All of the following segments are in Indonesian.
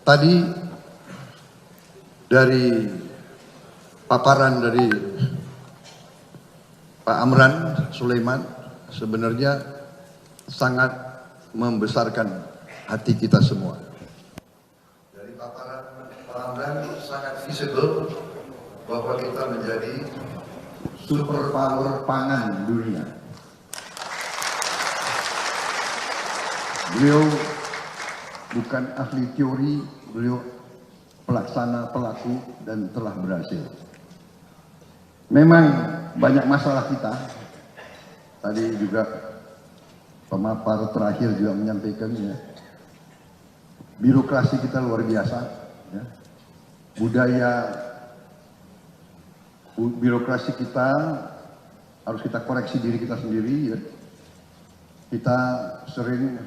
Tadi dari paparan dari Pak Amran Sulaiman sebenarnya sangat membesarkan hati kita semua. Dari paparan Pak Amran sangat visible bahwa kita menjadi superpower pangan dunia. Beliau bukan ahli teori, beliau pelaksana, pelaku, dan telah berhasil. Memang banyak masalah kita. Tadi juga pemapar terakhir juga menyampaikan ya, birokrasi kita luar biasa. Ya. Budaya birokrasi kita harus kita koreksi diri kita sendiri. Ya. Kita sering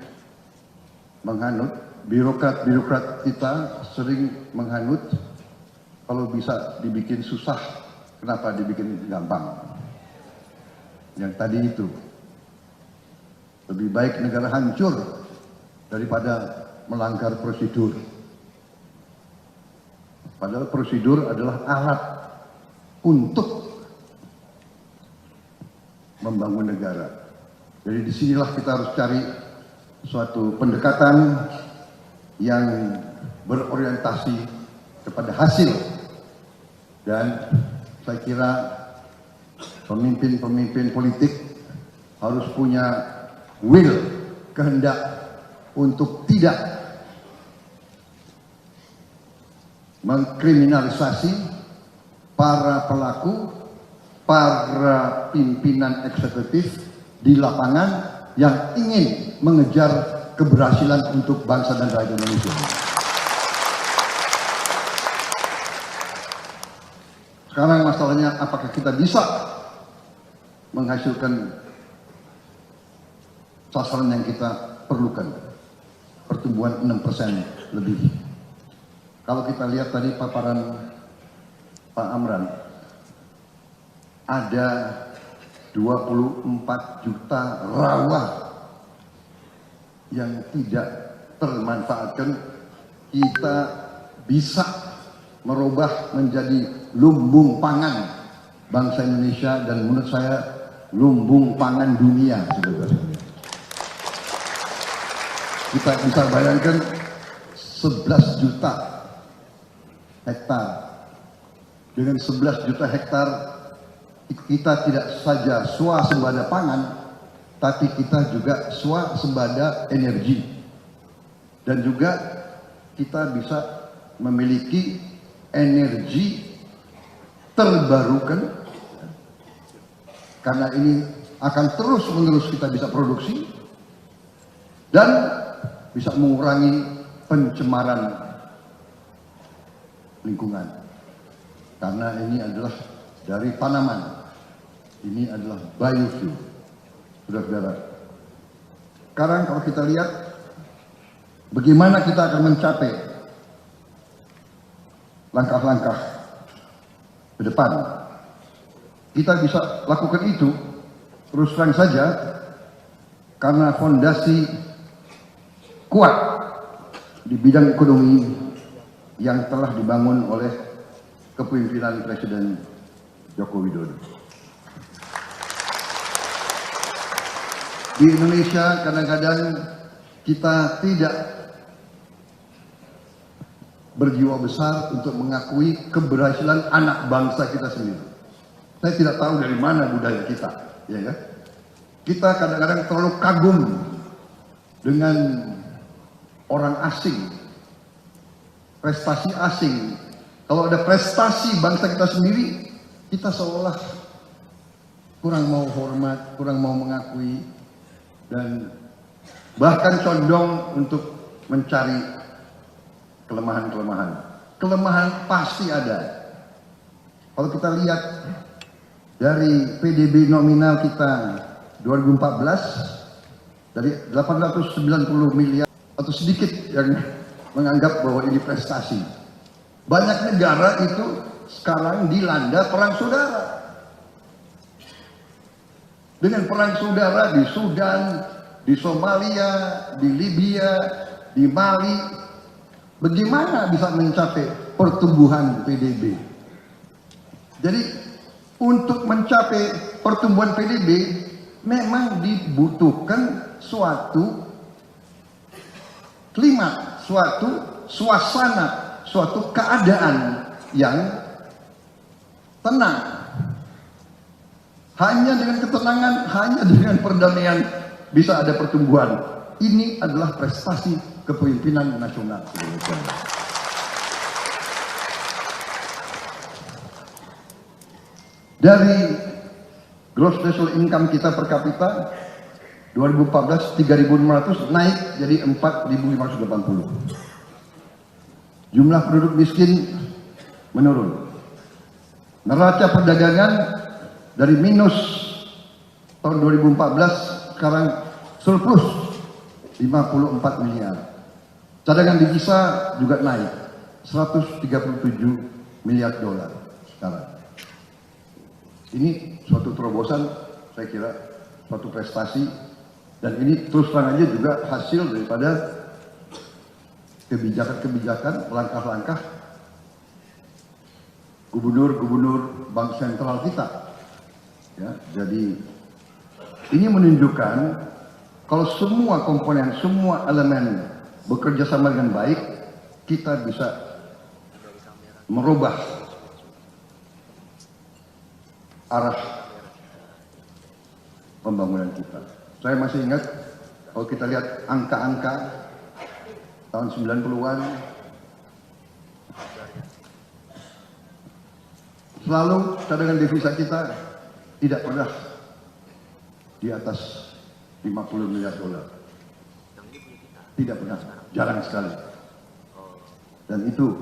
menghanut, birokrat kita sering menghanut, kalau bisa dibikin susah, kenapa dibikin gampang? Yang tadi itu, lebih baik negara hancur daripada melanggar prosedur. Padahal prosedur adalah alat untuk membangun negara. Jadi disinilah kita harus cari suatu pendekatan yang berorientasi kepada hasil. Dan saya kira pemimpin-pemimpin politik harus punya will, kehendak untuk tidak mengkriminalisasi para pelaku, para pimpinan eksekutif di lapangan yang ingin mengejar keberhasilan untuk bangsa dan rakyat Indonesia. Sekarang masalahnya apakah kita bisa menghasilkan sasaran yang kita perlukan, pertumbuhan 6% lebih. Kalau kita lihat tadi paparan Pak Amran, ada 24 juta rawa yang tidak termanfaatkan. Kita bisa merubah menjadi lumbung pangan bangsa Indonesia, dan menurut saya lumbung pangan dunia. Kita bisa bayangkan 11 juta hektar. Dengan 11 juta hektar kita tidak saja swasembada pangan, tapi kita juga swasembada energi. Dan juga kita bisa memiliki energi terbarukan, karena ini akan terus-menerus kita bisa produksi dan bisa mengurangi pencemaran lingkungan. Karena ini adalah dari tanaman. Ini adalah biofuel, saudara-saudara. Sekarang kalau kita lihat bagaimana kita akan mencapai langkah-langkah ke depan, kita bisa lakukan itu terus terang saja karena fondasi kuat di bidang ekonomi yang telah dibangun oleh kepemimpinan Presiden Joko Widodo. Di Indonesia kadang-kadang kita tidak berjiwa besar untuk mengakui keberhasilan anak bangsa kita sendiri. Saya tidak tahu dari mana budaya kita, ya kan? Kita kadang-kadang terlalu kagum dengan orang asing, prestasi asing. Kalau ada prestasi bangsa kita sendiri, kita seolah kurang mau hormat, kurang mau mengakui, dan bahkan condong untuk mencari kelemahan-kelemahan. Kelemahan pasti ada. Kalau kita lihat dari PDB nominal kita 2014, dari 890 miliar, atau sedikit yang menganggap bahwa ini prestasi. Banyak negara itu sekarang dilanda perang saudara. Dengan perang saudara di Sudan, di Somalia, di Libya, di Mali, Bagaimana bisa mencapai pertumbuhan PDB? Jadi untuk mencapai pertumbuhan PDB memang dibutuhkan suatu klimat, suatu suasana, suatu keadaan yang tenang. Hanya dengan ketenangan, hanya dengan perdamaian bisa ada pertumbuhan. Ini adalah prestasi kepemimpinan nasional. Dari gross national income kita per kapita 2014 3.600 naik jadi 4.580. Jumlah penduduk miskin menurun. Neraca perdagangan dari minus tahun 2014 sekarang surplus 54 miliar. Cadangan devisa juga naik 137 miliar dolar sekarang. Ini suatu terobosan, saya kira suatu prestasi, dan ini terus terang aja juga hasil daripada kebijakan-kebijakan, langkah-langkah gubernur-gubernur bank sentral kita. Ya, jadi ini menunjukkan kalau semua komponen, semua elemen bekerja sama dengan baik, kita bisa merubah arah pembangunan kita. Saya masih ingat kalau kita lihat angka-angka tahun 90-an, selalu cadangan devisa kita tidak pernah di atas 50 miliar dolar. Tidak pernah, jarang sekali. Dan itu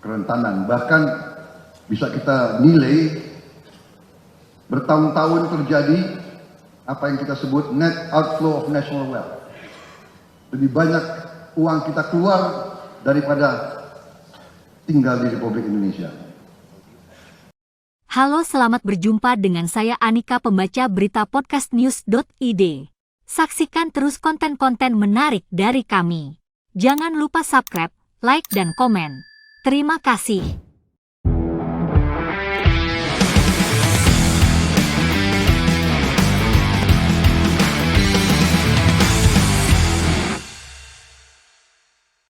kerentanan, bahkan bisa kita nilai bertahun-tahun terjadi apa yang kita sebut net outflow of national wealth. Lebih banyak uang kita keluar daripada tinggal di Republik Indonesia. Halo, selamat berjumpa dengan saya Anika, pembaca berita podcastnews.id. Saksikan terus konten-konten menarik dari kami. Jangan lupa subscribe, like, dan komen. Terima kasih.